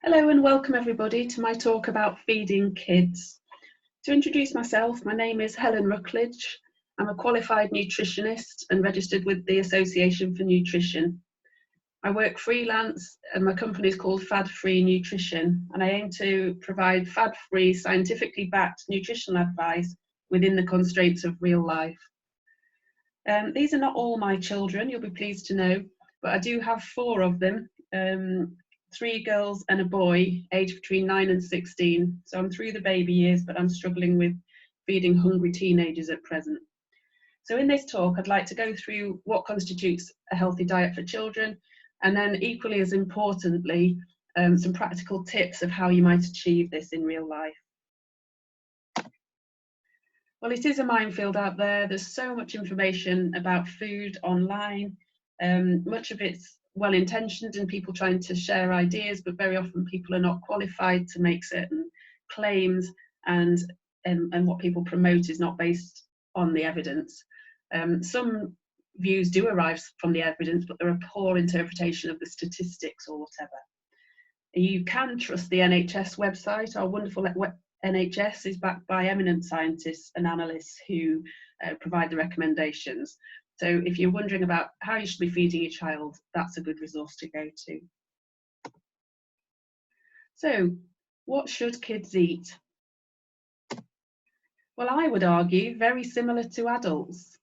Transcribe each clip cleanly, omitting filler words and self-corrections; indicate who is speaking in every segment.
Speaker 1: Hello and welcome everybody to my talk about feeding kids. To introduce myself, my name is Helen Ruckledge. I'm a qualified nutritionist and registered with the Association for Nutrition. I work freelance and my company is called Fad-Free Nutrition, and I aim to provide fad-free, scientifically backed nutritional advice within the constraints of real life. These are not all my children, you'll be pleased to know, but I do have 4 of them. 3 girls and a boy, aged between 9 and 16. So I'm through the baby years, but I'm struggling with feeding hungry teenagers at present. So in this talk, I'd like to go through what constitutes a healthy diet for children, and then equally as importantly, some practical tips of how you might achieve this in real life. Well, it is a minefield out there. There's so much information about food online. Much of it's well-intentioned and people trying to share ideas, but very often people are not qualified to make certain claims, and what people promote is not based on the evidence. Some views do arise from the evidence, but they're a poor interpretation of the statistics or whatever. You can trust the NHS website. Our wonderful NHS is backed by eminent scientists and analysts who provide the recommendations. So if you're wondering about how you should be feeding your child, that's a good resource to go to. So what should kids eat? Well, I would argue very similar to adults.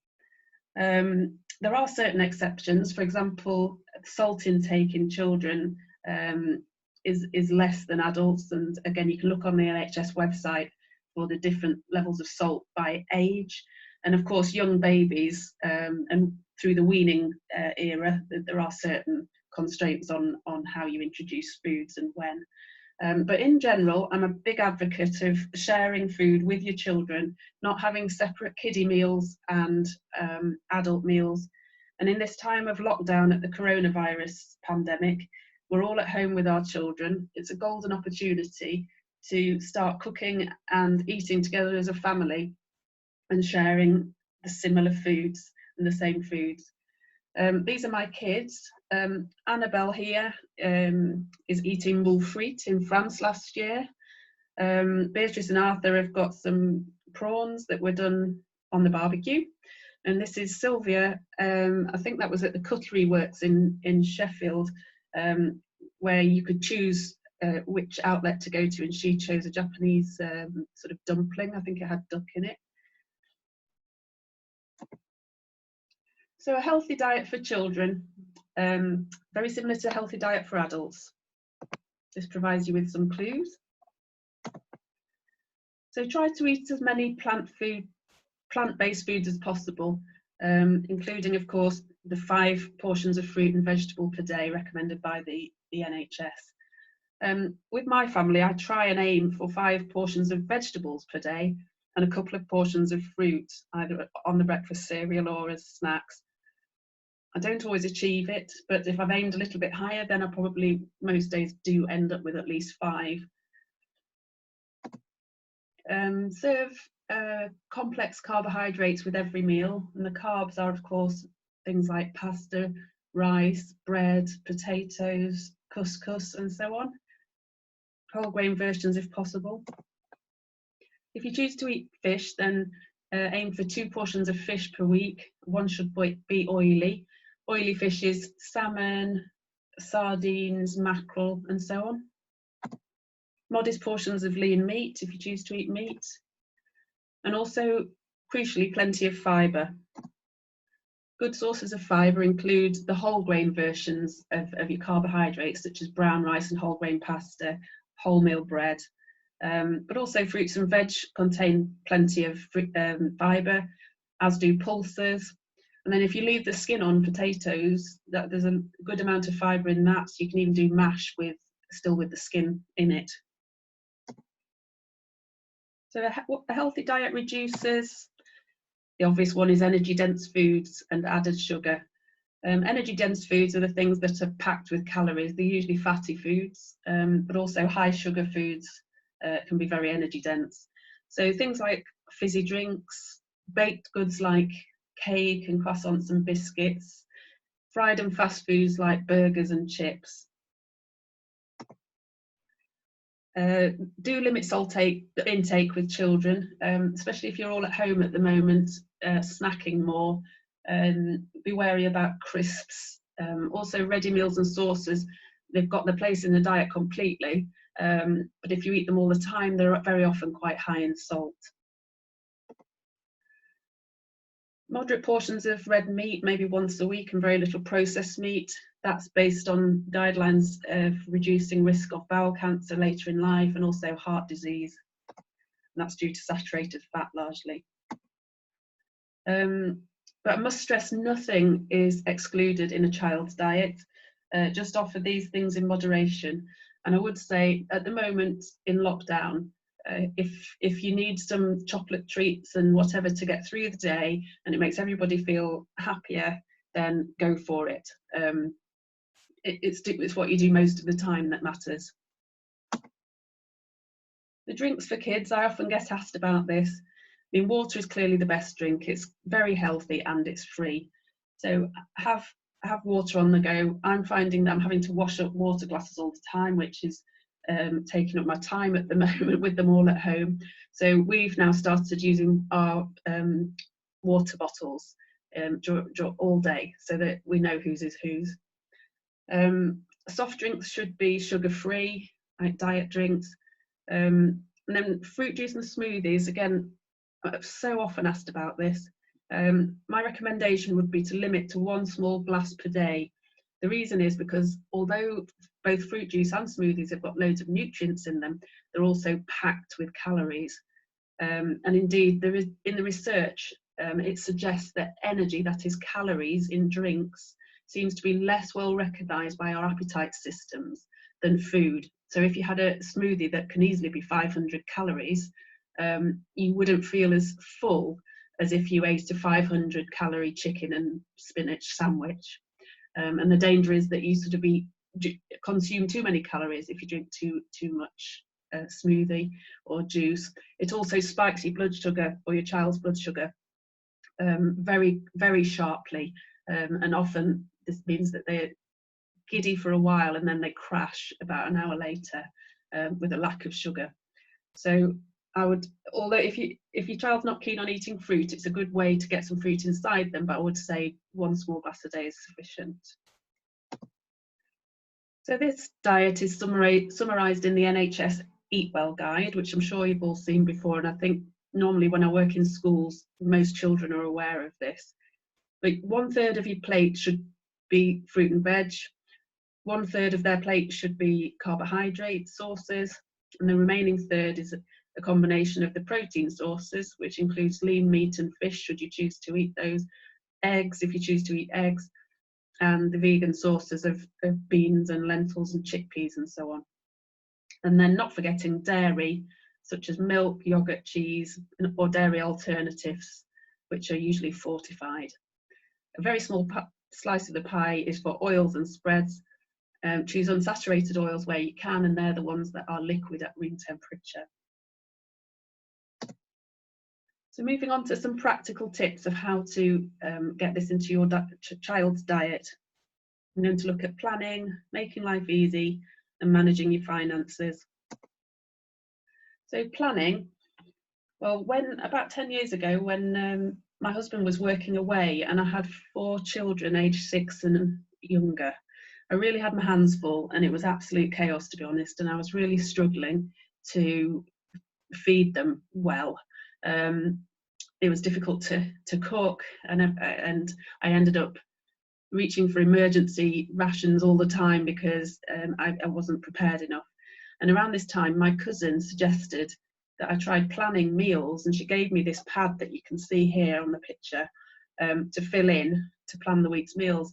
Speaker 1: There are certain exceptions. For example, salt intake in children is less than adults. And again, you can look on the NHS website for the different levels of salt by age. And of course, young babies and through the weaning era, there are certain constraints on how you introduce foods and when. But in general, I'm a big advocate of sharing food with your children, not having separate kiddie meals and adult meals. And in this time of lockdown at the coronavirus pandemic, we're all at home with our children. It's a golden opportunity to start cooking and eating together as a family, and sharing the similar foods and the same foods. These are my kids. Annabelle here is eating moule frites in France last year. Beatrice and Arthur have got some prawns that were done on the barbecue. And this is Sylvia. I think that was at the Cutlery Works in Sheffield, where you could choose which outlet to go to, and she chose a Japanese sort of dumpling. I think it had duck in it. So a healthy diet for children, very similar to a healthy diet for adults. This provides you with some clues. So try to eat as many plant-based foods as possible, including, of course, the 5 portions of fruit and vegetable per day recommended by the NHS. With my family, I try and aim for 5 portions of vegetables per day and a couple of portions of fruit, either on the breakfast cereal or as snacks. I don't always achieve it, but if I've aimed a little bit higher, then I probably most days do end up with at least 5. Serve complex carbohydrates with every meal, and the carbs are, of course, things like pasta, rice, bread, potatoes, couscous, and so on. Whole grain versions if possible. If you choose to eat fish, then aim for 2 portions of fish per week. One should be oily. Oily fishes, salmon, sardines, mackerel, and so on. Modest portions of lean meat if you choose to eat meat. And also, crucially, plenty of fibre. Good sources of fibre include the whole grain versions of your carbohydrates, such as brown rice and whole grain pasta, wholemeal bread. But also fruits and veg contain plenty of fibre, as do pulses. And then if you leave the skin on potatoes, there's a good amount of fibre in that, so you can even do mash still with the skin in it. So a healthy diet reduces, the obvious one is energy-dense foods and added sugar. Energy-dense foods are the things that are packed with calories. They're usually fatty foods, but also high sugar foods can be very energy-dense. So things like fizzy drinks, baked goods like cake and croissants and biscuits, fried and fast foods like burgers and chips. Do limit salt intake with children, especially if you're all at home at the moment, snacking more. Be wary about crisps. Also, ready meals and sauces, they've got their place in the diet completely, but if you eat them all the time, they're very often quite high in salt. Moderate portions of red meat, maybe once a week, and very little processed meat. That's based on guidelines of reducing risk of bowel cancer later in life and also heart disease. And that's due to saturated fat largely. But I must stress, nothing is excluded in a child's diet. Just offer these things in moderation. And I would say at the moment in lockdown, if you need some chocolate treats and whatever to get through the day and it makes everybody feel happier, then go for it. It's what you do most of the time that matters. The drinks for kids, I often get asked about this. I mean, water is clearly the best drink. It's very healthy and it's free. So have water on the go. I'm finding that I'm having to wash up water glasses all the time, which is taking up my time at the moment with them all at home. So we've now started using our water bottles all day so that we know whose is whose. Soft drinks should be sugar-free, like diet drinks. And then fruit juice and smoothies, again, I'm so often asked about this. My recommendation would be to limit to 1 small glass per day. The reason is because although both fruit juice and smoothies have got loads of nutrients in them, they're also packed with calories. And indeed, there is, in the research, it suggests that energy, that is calories in drinks, seems to be less well recognised by our appetite systems than food. So if you had a smoothie that can easily be 500 calories, you wouldn't feel as full as if you ate a 500 calorie chicken and spinach sandwich. And the danger is that you sort of consume too many calories if you drink too much smoothie or juice. It also spikes your blood sugar or your child's blood sugar very, very sharply, and often this means that they're giddy for a while and then they crash about an hour later with a lack of sugar. So I would, although if your child's not keen on eating fruit, it's a good way to get some fruit inside them, but I would say 1 small glass a day is sufficient. So this diet is summarised in the NHS Eat Well guide, which I'm sure you've all seen before, and I think normally when I work in schools, most children are aware of this. But 1/3 of your plate should be fruit and veg, 1/3 of their plate should be carbohydrate sources, and the remaining third is a combination of the protein sources, which includes lean meat and fish, should you choose to eat those, eggs, if you choose to eat eggs, and the vegan sources of beans and lentils and chickpeas and so on. And then not forgetting dairy, such as milk, yogurt, cheese, or dairy alternatives, which are usually fortified. A very small slice of the pie is for oils and spreads. Choose unsaturated oils where you can, and they're the ones that are liquid at room temperature. So moving on to some practical tips of how to get this into your child's diet. I'm going to look at planning, making life easy, and managing your finances. So planning, well, about 10 years ago, when my husband was working away and I had 4 children aged 6 and younger, I really had my hands full and it was absolute chaos, to be honest, and I was really struggling to feed them well. It was difficult to cook, and I ended up reaching for emergency rations all the time because I wasn't prepared enough. And around this time, my cousin suggested that I tried planning meals, and she gave me this pad that you can see here on the picture to fill in to plan the week's meals.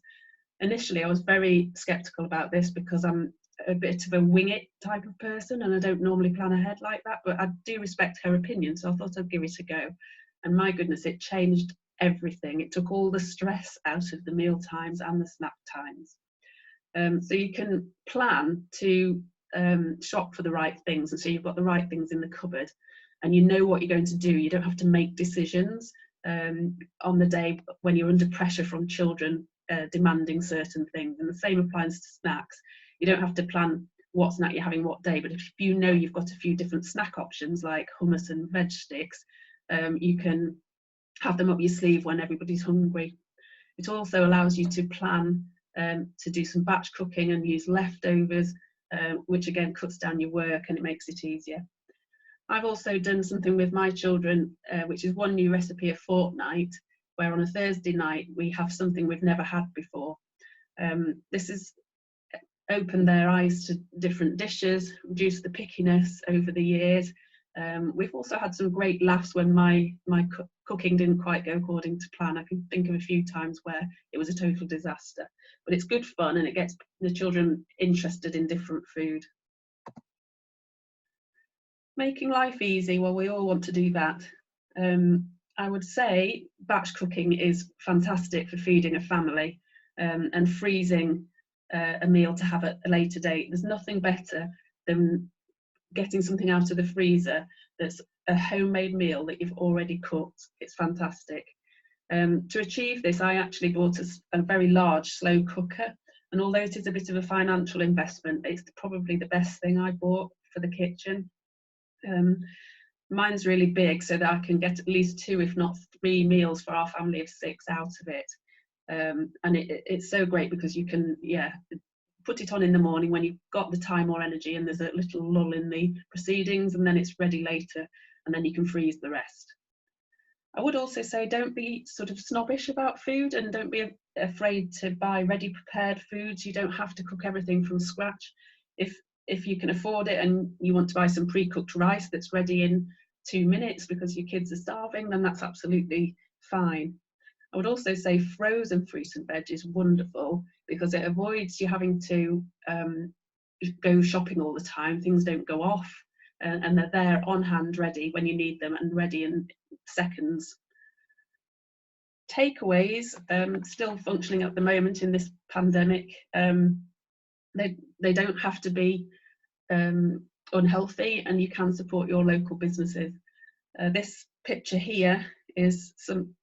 Speaker 1: Initially, I was very skeptical about this because I'm a bit of a wing it type of person and I don't normally plan ahead like that, but I do respect her opinion, so I thought I'd give it a go. And my goodness, it changed everything. It took all the stress out of the meal times and the snack times. So you can plan to shop for the right things, and so you've got the right things in the cupboard and you know what you're going to do. You don't have to make decisions on the day when you're under pressure from children demanding certain things. And the same applies to snacks. You don't have to plan what snack you're having what day, but if you know you've got a few different snack options like hummus and veg sticks, you can have them up your sleeve when everybody's hungry. It also allows you to plan to do some batch cooking and use leftovers, which again cuts down your work and it makes it easier. I've also done something with my children, which is one new recipe a fortnight, where on a Thursday night we have something we've never had before. This has opened their eyes to different dishes, reduced the pickiness over the years. We've also had some great laughs when my cooking didn't quite go according to plan. I can think of a few times where it was a total disaster, but it's good fun and it gets the children interested in different food. Making life easy, well, we all want to do that. I would say batch cooking is fantastic for feeding a family, and freezing a meal to have at a later date. There's nothing better than getting something out of the freezer that's a homemade meal that you've already cooked. It's fantastic. To achieve this, I actually bought a very large slow cooker, and although it is a bit of a financial investment, it's probably the best thing I bought for the kitchen. Mine's really big so that I can get at least 2, if not 3 meals for our family of 6 out of it. And it's so great because you can, put it on in the morning when you've got the time or energy and there's a little lull in the proceedings, and then it's ready later, and then you can freeze the rest. I would also say don't be sort of snobbish about food, and don't be afraid to buy ready prepared foods. You don't have to cook everything from scratch. If you can afford it and you want to buy some pre-cooked rice that's ready in 2 minutes because your kids are starving, then that's absolutely fine. I would also say frozen fruit and veg is wonderful because it avoids you having to go shopping all the time. Things don't go off, and they're there on hand, ready when you need them, and ready in seconds. Takeaways, still functioning at the moment in this pandemic. They don't have to be unhealthy, and you can support your local businesses. This picture here is something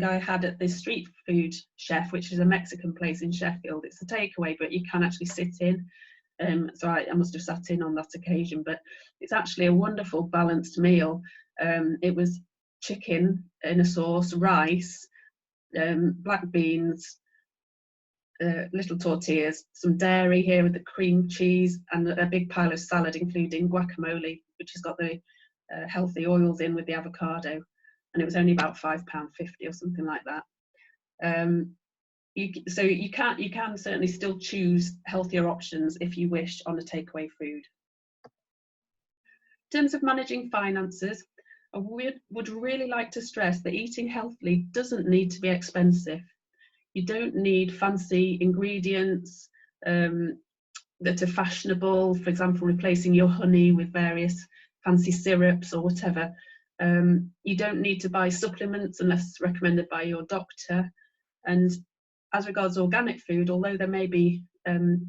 Speaker 1: I had at the Street Food Chef, which is a Mexican place in Sheffield. It's a takeaway, but you can actually sit in. So I must have sat in on that occasion, but it's actually a wonderful balanced meal. It was chicken in a sauce, rice, black beans, little tortillas, some dairy here with the cream cheese, and a big pile of salad including guacamole, which has got the healthy oils in with the avocado, and it was only about £5.50 or something like that. So you can certainly still choose healthier options if you wish on a takeaway food. In terms of managing finances, I would really like to stress that eating healthily doesn't need to be expensive. You don't need fancy ingredients that are fashionable, for example, replacing your honey with various fancy syrups or whatever. You don't need to buy supplements unless recommended by your doctor. And as regards organic food, although there may be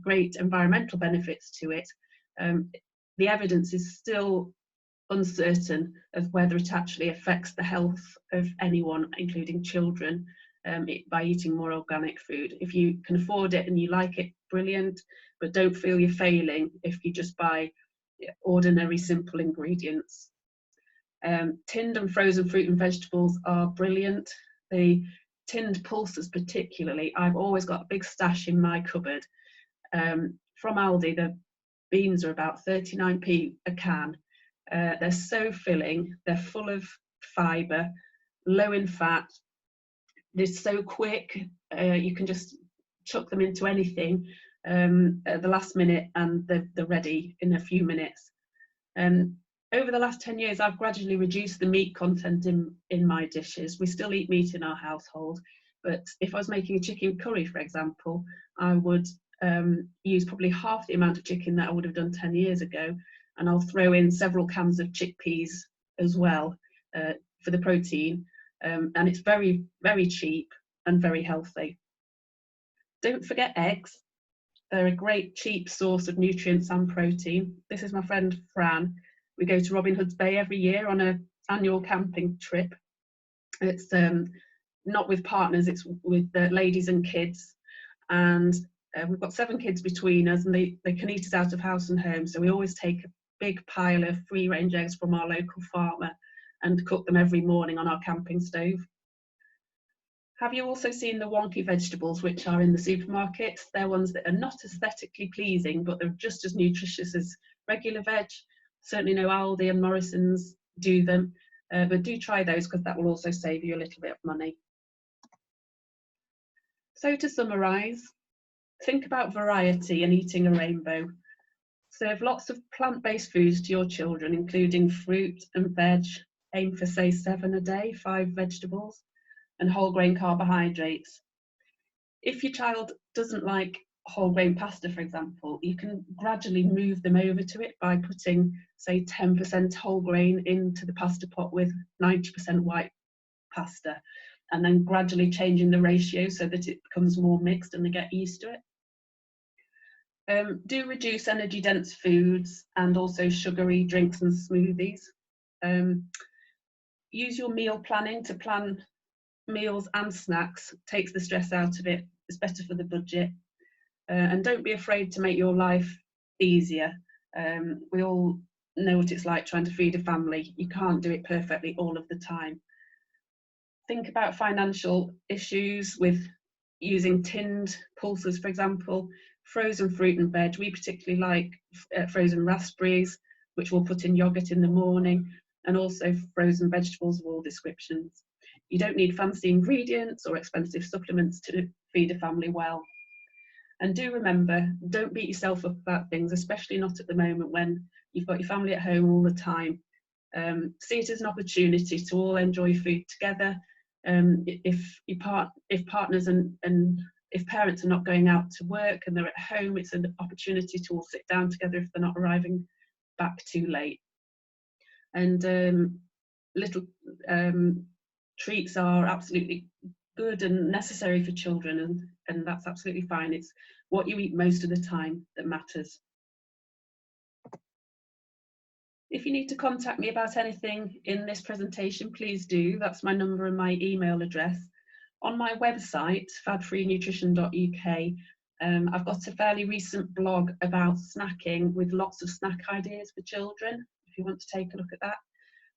Speaker 1: great environmental benefits to it, the evidence is still uncertain of whether it actually affects the health of anyone, including children, by eating more organic food. If you can afford it and you like it, brilliant, but don't feel you're failing if you just buy ordinary simple ingredients. Tinned and frozen fruit and vegetables are brilliant. The tinned pulses particularly, I've always got a big stash in my cupboard. From Aldi, the beans are about 39p a can. They're so filling, they're full of fibre, low in fat, they're so quick, you can just chuck them into anything at the last minute and they're ready in a few minutes. Over the last 10 years, I've gradually reduced the meat content in my dishes. We still eat meat in our household, but if I was making a chicken curry, for example, I would use probably half the amount of chicken that I would have done 10 years ago, and I'll throw in several cans of chickpeas as well for the protein, and it's very, very cheap and very healthy. Don't forget eggs. They're a great cheap source of nutrients and protein. This is my friend Fran. We go to Robin Hood's Bay every year on an annual camping trip. It's not with partners, it's with ladies and kids. And We've got 7 kids between us, and they can eat us out of house and home, so we always take a big pile of free range eggs from our local farmer and cook them every morning on our camping stove. Have you also seen the wonky vegetables which are in the supermarkets? They're ones that are not aesthetically pleasing, but they're just as nutritious as regular veg. Certainly know Aldi and Morrison's do them, but do try those because that will also save you a little bit of money. So to summarise, think about variety and eating a rainbow. Serve lots of plant-based foods to your children, including fruit and veg. Aim for, say, 7 a day, 5 vegetables, and whole grain carbohydrates. If your child doesn't like whole grain pasta, for example, you can gradually move them over to it by putting, say, 10% whole grain into the pasta pot with 90% white pasta, and then gradually changing the ratio so that it becomes more mixed and they get used to it. Do reduce energy dense foods and also sugary drinks and smoothies. Use your meal planning to plan meals and snacks, takes the stress out of it, it's better for the budget. And don't be afraid to make your life easier. We all know what it's like trying to feed a family. You can't do it perfectly all of the time. Think about financial issues with using tinned pulses, for example. Frozen fruit and veg, we particularly like frozen raspberries, which we'll put in yogurt in the morning, and also frozen vegetables of all descriptions. You don't need fancy ingredients or expensive supplements to feed a family well. And do remember, don't beat yourself up about things, especially not at the moment when you've got your family at home all the time. See it as an opportunity to all enjoy food together. If partners and if parents are not going out to work and they're at home, it's an opportunity to all sit down together if they're not arriving back too late. And little treats are absolutely good and necessary for children, and that's absolutely fine. It's what you eat most of the time that matters. If you need to contact me about anything in this presentation, please do. That's my number and my email address. On my website, fad-free-nutrition.uk, I've got a fairly recent blog about snacking with lots of snack ideas for children, if you want to take a look at that.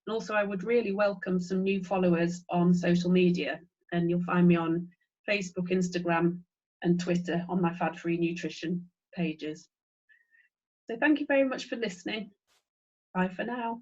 Speaker 1: And also, I would really welcome some new followers on social media, and you'll find me on Facebook, Instagram, and Twitter on my Fad-Free Nutrition pages. So thank you very much for listening. Bye for now.